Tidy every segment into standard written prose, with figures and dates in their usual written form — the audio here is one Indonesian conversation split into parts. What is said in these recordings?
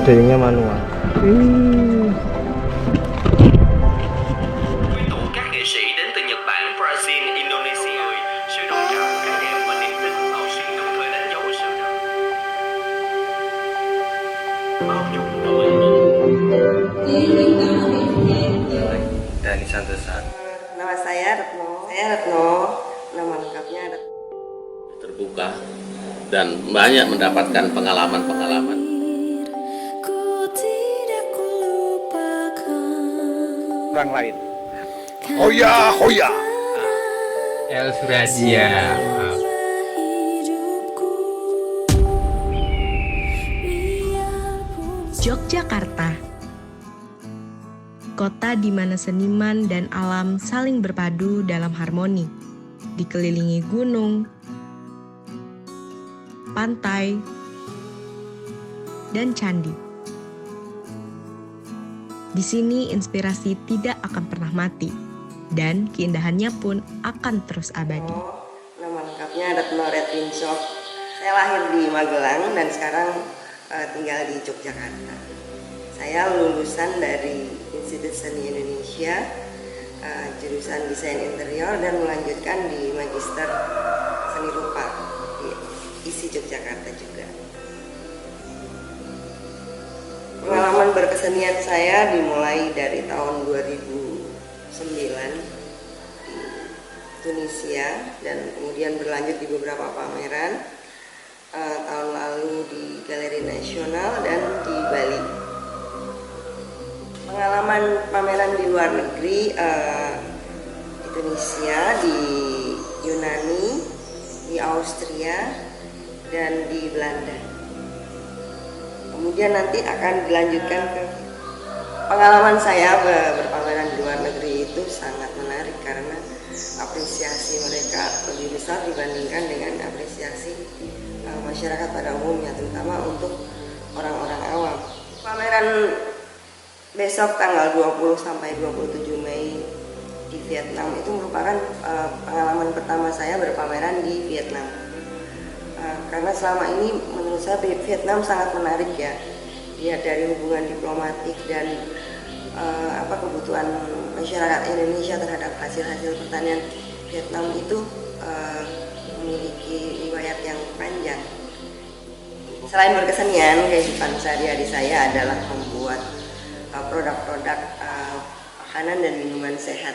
Dayungnya manual. Quy tụ các nghệ sĩ đến từ Nhật Bản, Brazil, Indonesia. Sự đón chào của cái đẹp và niềm tin vào xuyên đồng thời đánh dấu sự bao dung và bình Dani Santosa. Nama saya Retno. Nama lengkapnya Retno. Terbuka dan banyak mendapatkan pengalaman-pengalaman. Orang lain. Hoya, hoya. El Suradia. Yogyakarta, kota di mana seniman dan alam saling berpadu dalam harmoni, dikelilingi gunung, pantai, dan candi. Di sini inspirasi tidak akan pernah mati, dan keindahannya pun akan terus abadi. Nama lengkapnya Retno Redwinsok. Saya lahir di Magelang dan sekarang tinggal di Yogyakarta. Saya lulusan dari Institut Seni Indonesia, jurusan Desain Interior dan melanjutkan di Magister Seni Rupa di ISI Yogyakarta juga. Pengalaman berkesenian saya dimulai dari tahun 2009 di Tunisia dan kemudian berlanjut di beberapa pameran. Tahun lalu di Galeri Nasional dan di Bali. Pengalaman pameran di luar negeri, di Tunisia, di Yunani, di Austria, dan di Belanda. Kemudian nanti akan dilanjutkan ke pengalaman saya berpameran di luar negeri itu sangat menarik karena apresiasi mereka lebih besar dibandingkan dengan apresiasi masyarakat pada umumnya, terutama untuk orang-orang awam. Pameran besok tanggal 20 sampai 27 Mei di Vietnam itu merupakan pengalaman pertama saya berpameran di Vietnam. Karena selama ini menurut saya Vietnam sangat menarik ya. Lihat dari hubungan diplomatik dan kebutuhan masyarakat Indonesia terhadap hasil-hasil pertanian Vietnam itu memiliki riwayat yang panjang. Selain berkesenian, kehidupan sehari-hari saya adalah membuat produk-produk makanan dan minuman sehat.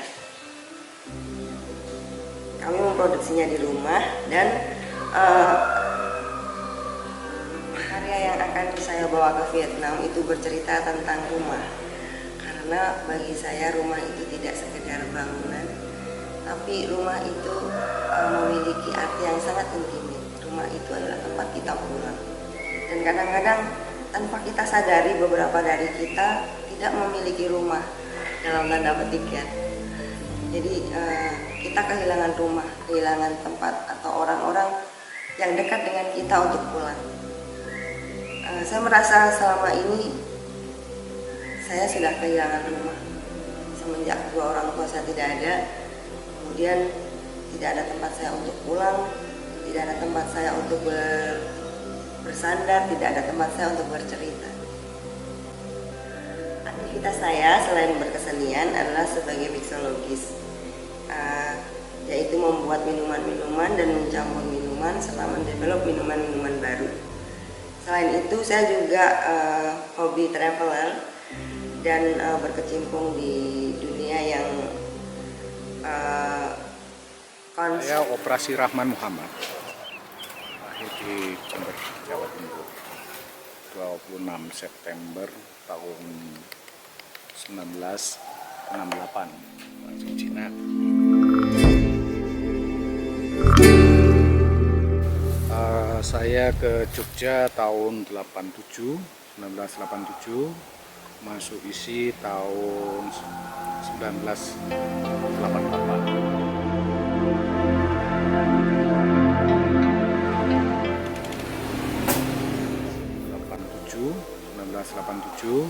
Kami memproduksinya di rumah dan karya yang akan saya bawa ke Vietnam itu bercerita tentang rumah. Karena bagi saya rumah itu tidak sekedar bangunan, tapi rumah itu memiliki arti yang sangat intimate. Rumah itu adalah tempat kita pulang. Dan kadang-kadang tanpa kita sadari beberapa dari kita tidak memiliki rumah dalam tanda petik ya. Jadi kita kehilangan rumah, kehilangan tempat atau orang-orang yang dekat dengan kita untuk pulang. Saya merasa selama ini saya sudah kehilangan rumah. Semenjak dua orang tua saya tidak ada, kemudian tidak ada tempat saya untuk pulang, tidak ada tempat saya untuk bersandar, tidak ada tempat saya untuk bercerita. Aktivitas saya selain berkesenian adalah sebagai mixologis, yaitu membuat minuman-minuman dan mencampur minuman serta mendevelop minuman-minuman baru. Selain itu saya juga hobi traveler dan berkecimpung di dunia yang Saya Operasi Rahman Muhammad, lahir di Jember, Jawa Timur, 26 September tahun 1968, langsung Cina. Saya ke Jogja tahun 1987, masuk ISI tahun 1988. 1987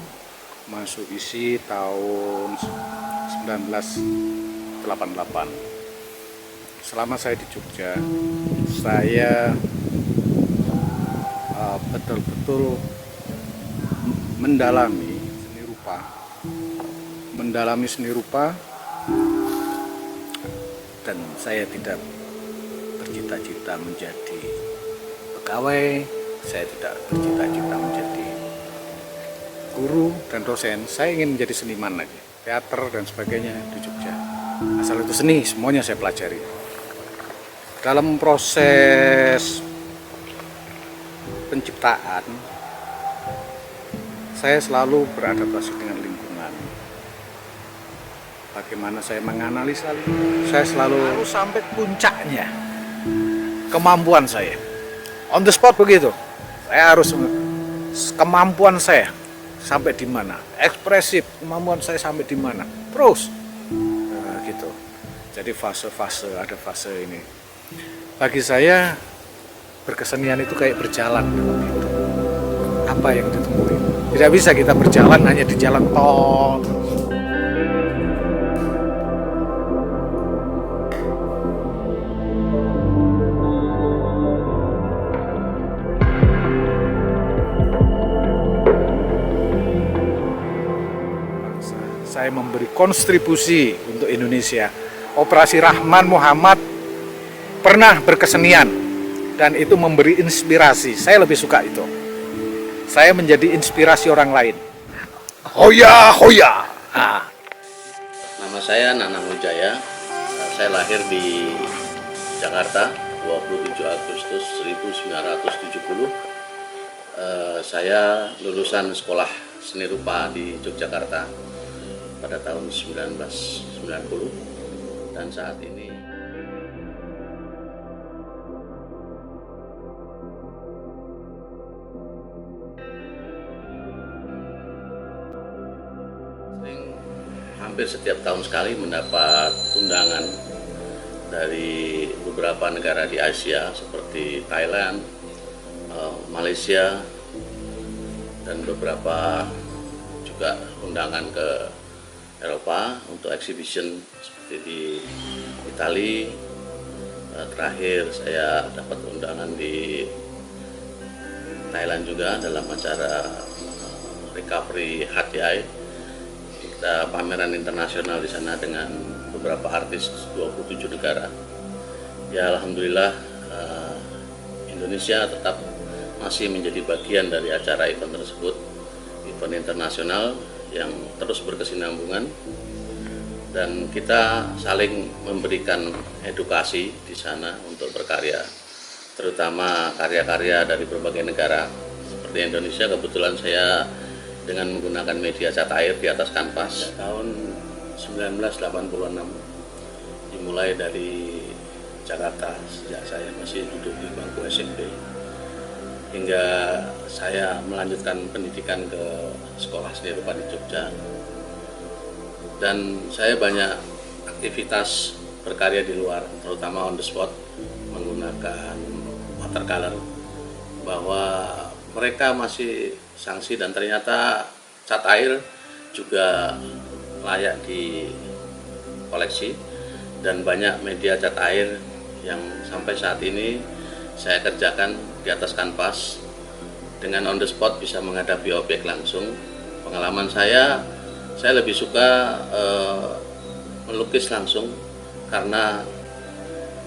masuk ISI tahun 1988. Selama saya di Jogja, saya betul-betul mendalami seni rupa, dan saya tidak bercita-cita menjadi pegawai, saya tidak bercita-cita menjadi guru dan dosen. Saya ingin menjadi seniman lagi, teater dan sebagainya di Jogja. Asal itu seni, semuanya saya pelajari. Dalam proses penciptaan, saya selalu beradaptasi dengan lingkungan. Bagaimana saya menganalisa lingkungan, saya selalu harus sampai puncaknya kemampuan saya. On the spot begitu. Saya harus kemampuan saya sampai di mana, ekspresif kemampuan saya sampai di mana. Terus gitu. Jadi fase-fase, ada fase ini. Bagi saya berkesenian itu kayak berjalan dalam hidup. Apa yang ditemui? Tidak bisa kita berjalan hanya di jalan tol. Saya memberi kontribusi untuk Indonesia. Operasi Rahman Muhammad pernah berkesenian dan itu memberi inspirasi. Saya lebih suka itu. Saya menjadi inspirasi orang lain. Hoya, hoya. Nama saya Nanang Wijaya. Saya lahir di Jakarta 27 Agustus 1970. Saya lulusan sekolah seni rupa di Yogyakarta pada tahun 1990 dan saat ini hampir setiap tahun sekali mendapat undangan dari beberapa negara di Asia seperti Thailand, Malaysia, dan beberapa juga undangan ke Eropa untuk exhibition seperti di Italia. Terakhir saya dapat undangan di Thailand juga dalam acara Recovery HTI. Kita pameran internasional di sana dengan beberapa artis 27 negara. Ya alhamdulillah Indonesia tetap masih menjadi bagian dari acara event tersebut, event internasional yang terus berkesinambungan, dan kita saling memberikan edukasi di sana untuk berkarya, terutama karya-karya dari berbagai negara. Seperti Indonesia, kebetulan saya dengan menggunakan media cat air di atas kanvas tahun 1986, dimulai dari Jakarta sejak saya masih duduk di bangku SMP, hingga saya melanjutkan pendidikan ke sekolah seni rupa di Jogja. Dan saya banyak aktivitas berkarya di luar, terutama on the spot menggunakan watercolor, bahwa mereka masih sanksi dan ternyata cat air juga layak di koleksi, dan banyak media cat air yang sampai saat ini saya kerjakan di atas kanvas dengan on the spot bisa menghadapi objek langsung. Pengalaman saya lebih suka melukis langsung karena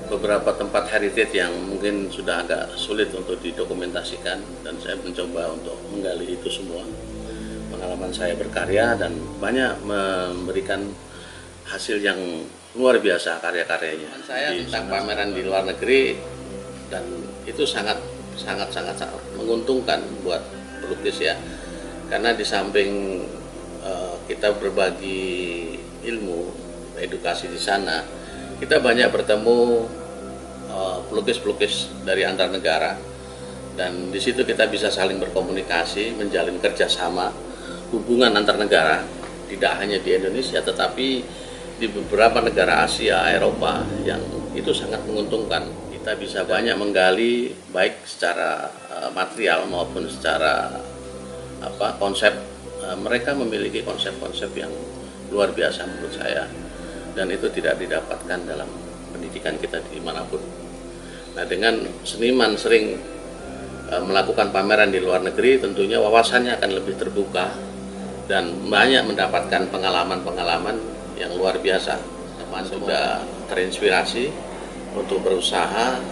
beberapa tempat heritage yang mungkin sudah agak sulit untuk didokumentasikan, dan saya mencoba untuk menggali itu semua. Pengalaman saya berkarya dan banyak memberikan hasil yang luar biasa karya-karyanya. Saya tentang pameran di luar negeri, dan itu sangat menguntungkan buat pelukis ya, karena di samping kita berbagi ilmu, edukasi di sana, kita banyak bertemu pelukis-pelukis dari antar negara, dan di situ kita bisa saling berkomunikasi, menjalin kerjasama, hubungan antar negara, tidak hanya di Indonesia tetapi di beberapa negara Asia, Eropa, yang itu sangat menguntungkan. Kita bisa banyak menggali baik secara material maupun secara konsep. Mereka memiliki konsep-konsep yang luar biasa menurut saya, dan itu tidak didapatkan dalam pendidikan kita dimanapun. Nah, dengan seniman sering melakukan pameran di luar negeri, tentunya wawasannya akan lebih terbuka dan banyak mendapatkan pengalaman-pengalaman yang luar biasa. Teman sudah terinspirasi untuk berusaha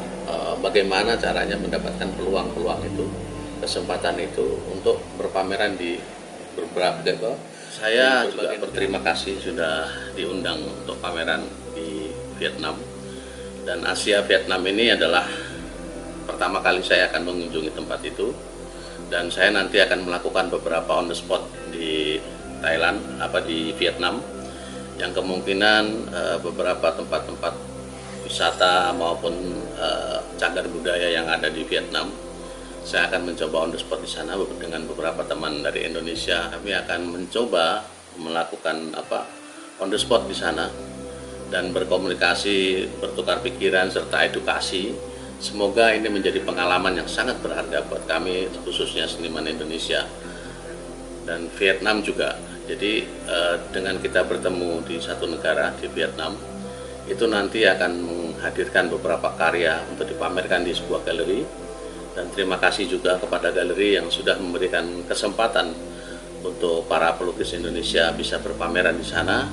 bagaimana caranya mendapatkan peluang-peluang itu, kesempatan itu untuk berpameran di beberapa. Saya juga berterima kasih sudah diundang untuk pameran di Vietnam, dan Asia Vietnam ini adalah pertama kali saya akan mengunjungi tempat itu, dan saya nanti akan melakukan beberapa on the spot di Thailand, di Vietnam, yang kemungkinan beberapa tempat-tempat wisata maupun cagar budaya yang ada di Vietnam, saya akan mencoba on the spot di sana dengan beberapa teman dari Indonesia. Kami akan mencoba melakukan on the spot di sana dan berkomunikasi, bertukar pikiran serta edukasi. Semoga ini menjadi pengalaman yang sangat berharga buat kami, khususnya seniman Indonesia dan Vietnam juga. Jadi dengan kita bertemu di satu negara, di Vietnam, itu nanti akan menghadirkan beberapa karya untuk dipamerkan di sebuah galeri. Dan terima kasih juga kepada galeri yang sudah memberikan kesempatan untuk para pelukis Indonesia bisa berpameran di sana.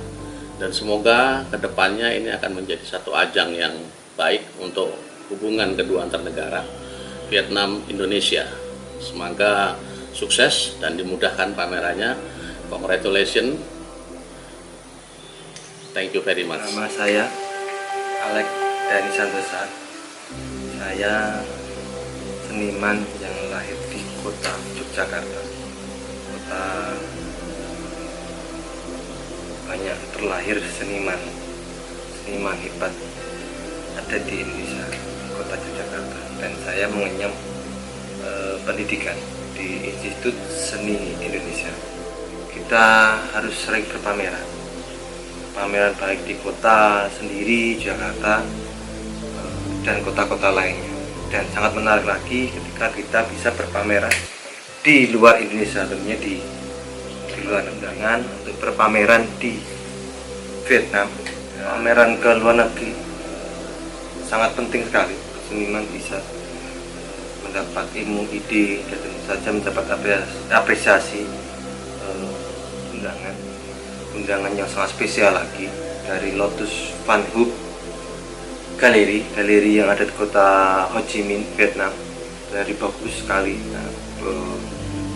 Dan semoga kedepannya ini akan menjadi satu ajang yang baik untuk hubungan kedua antar negara, Vietnam-Indonesia. Semoga sukses dan dimudahkan pamerannya. Congratulations. Thank you very much. Nama saya Alex Dani Santosa. Saya seniman yang lahir di kota Yogyakarta. Kota banyak terlahir seniman hebat ada di Indonesia, di kota Yogyakarta. Dan saya mengenyam pendidikan di Institut Seni Indonesia. Kita harus sering berpameran, pameran baik di kota sendiri, Jakarta, dan kota-kota lainnya. Dan sangat menarik lagi ketika kita bisa berpameran di luar Indonesia, tentunya di luar undangan untuk berpameran di Vietnam. Pameran ke luar negeri sangat penting sekali, seniman bisa mendapat ilmu, ide, dan tentu saja mendapat apresiasi undangan yang sangat spesial lagi dari Lotus Van Hook galeri yang ada di kota Ho Chi Minh, Vietnam. Dari bagus sekali.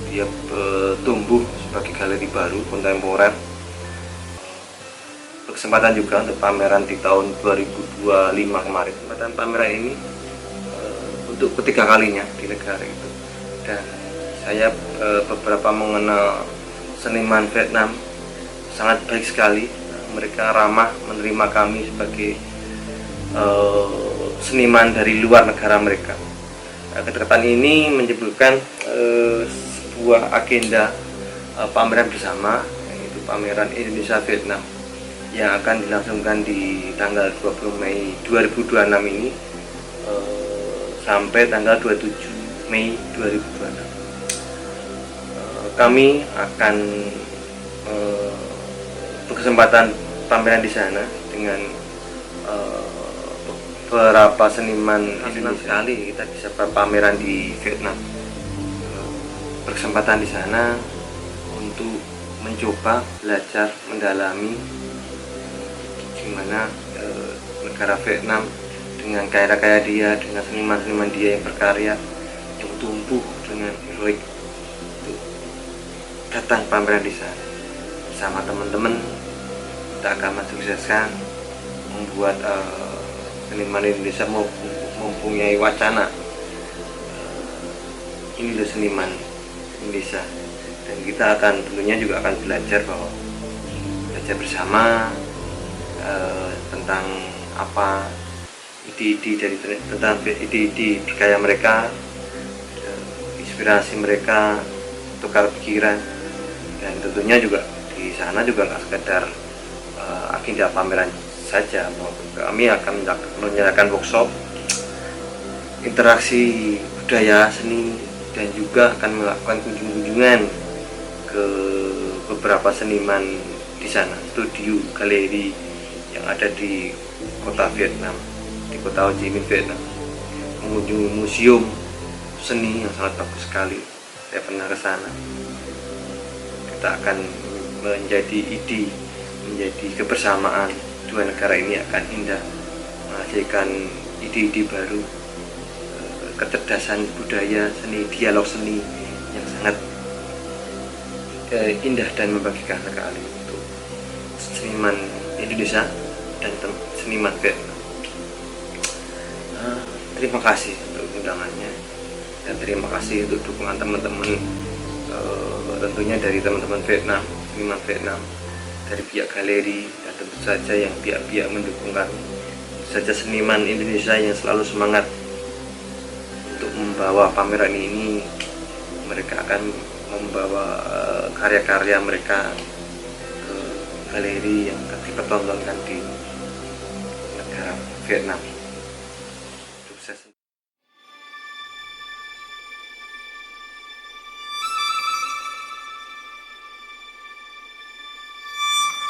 Dia tumbuh sebagai galeri baru kontemporer. Berkesempatan juga untuk pameran di tahun 2025 kemarin. Kesempatan pameran ini untuk ketiga kalinya di negara itu. Dan saya beberapa mengenal seniman Vietnam, sangat baik sekali. Mereka ramah menerima kami sebagai seniman dari luar negara mereka. Kedekatan ini menyebutkan sebuah agenda pameran bersama, yaitu pameran Indonesia Vietnam yang akan dilangsungkan di tanggal 20 Mei 2026 ini sampai tanggal 27 Mei 2026. Kami akan berkesempatan pameran di sana dengan beberapa seniman Indonesia. Sekali kita bisa berpameran di Vietnam. Berkesempatan di sana untuk mencoba belajar mendalami gimana negara Vietnam dengan kaya dia, dengan seniman-seniman dia yang berkarya, yang tumbuh dengan heroik, untuk datang pameran di sana bersama teman-teman. Kita akan mensukseskan membuat seniman Indonesia mempunyai wacana ini loh seniman Indonesia, dan kita akan tentunya juga akan belajar bersama tentang apa ide-ide tentang ide-ide berkarya mereka, inspirasi mereka, tukar pikiran. Dan tentunya juga di sana juga nggak sekedar agenda pameran saja, kami akan menyelenggarakan workshop, interaksi budaya seni, dan juga akan melakukan kunjungan ke beberapa seniman di sana, studio galeri yang ada di kota Vietnam, di kota Ho Chi Minh, Vietnam, mengunjungi museum seni yang sangat bagus sekali. Saya pernah ke sana. Kita akan menjadi ide, menjadi kebersamaan. Dua negara ini akan indah, menghasilkan ide-ide baru, kecerdasan budaya, seni, dialog seni yang sangat indah dan membagikan sekali untuk seniman Indonesia dan seniman Vietnam. Terima kasih untuk undangannya dan terima kasih untuk dukungan teman-teman, tentunya dari teman-teman Vietnam, seniman Vietnam, dari pihak galeri, dan tentu saja yang pihak-pihak mendukung kami, tentu saja seniman Indonesia yang selalu semangat untuk membawa pameran ini. Mereka akan membawa karya-karya mereka ke galeri yang akan dipertontonkan di negara Vietnam. Sukses.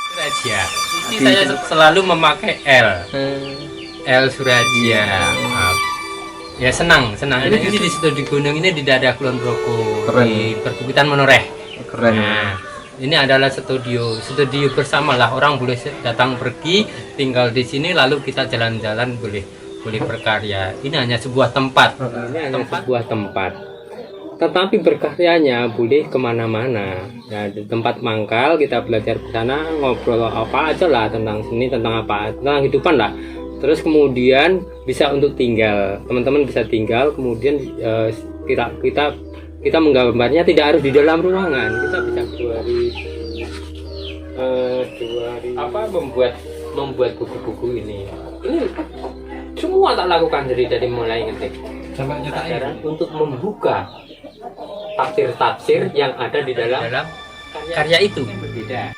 Suraja. Ini saya selalu memakai L Suraja. Ya senang. Ini di situ di gunung ini di daerah Kulon Progo, di perbukitan Menoreh. Keren. Nah, ini adalah studio bersama lah, orang boleh datang pergi tinggal di sini lalu kita jalan-jalan boleh berkarya. Ini hanya sebuah tempat. Sebuah tempat. Tetapi berkaryanya boleh kemana-mana. Ya, di tempat mangkal kita belajar di sana, ngobrol apa aja lah tentang seni, tentang apa, tentang kehidupan lah. Terus kemudian bisa untuk tinggal, teman-teman bisa tinggal. Kemudian kita menggambarnya tidak harus di dalam ruangan. Kita bisa membuat buku-buku ini. Ini semua tak lakukan dari mulai ngetik sampai nyetak untuk membuka tafsir-tafsir yang ada di dalam karya itu. Berbeda.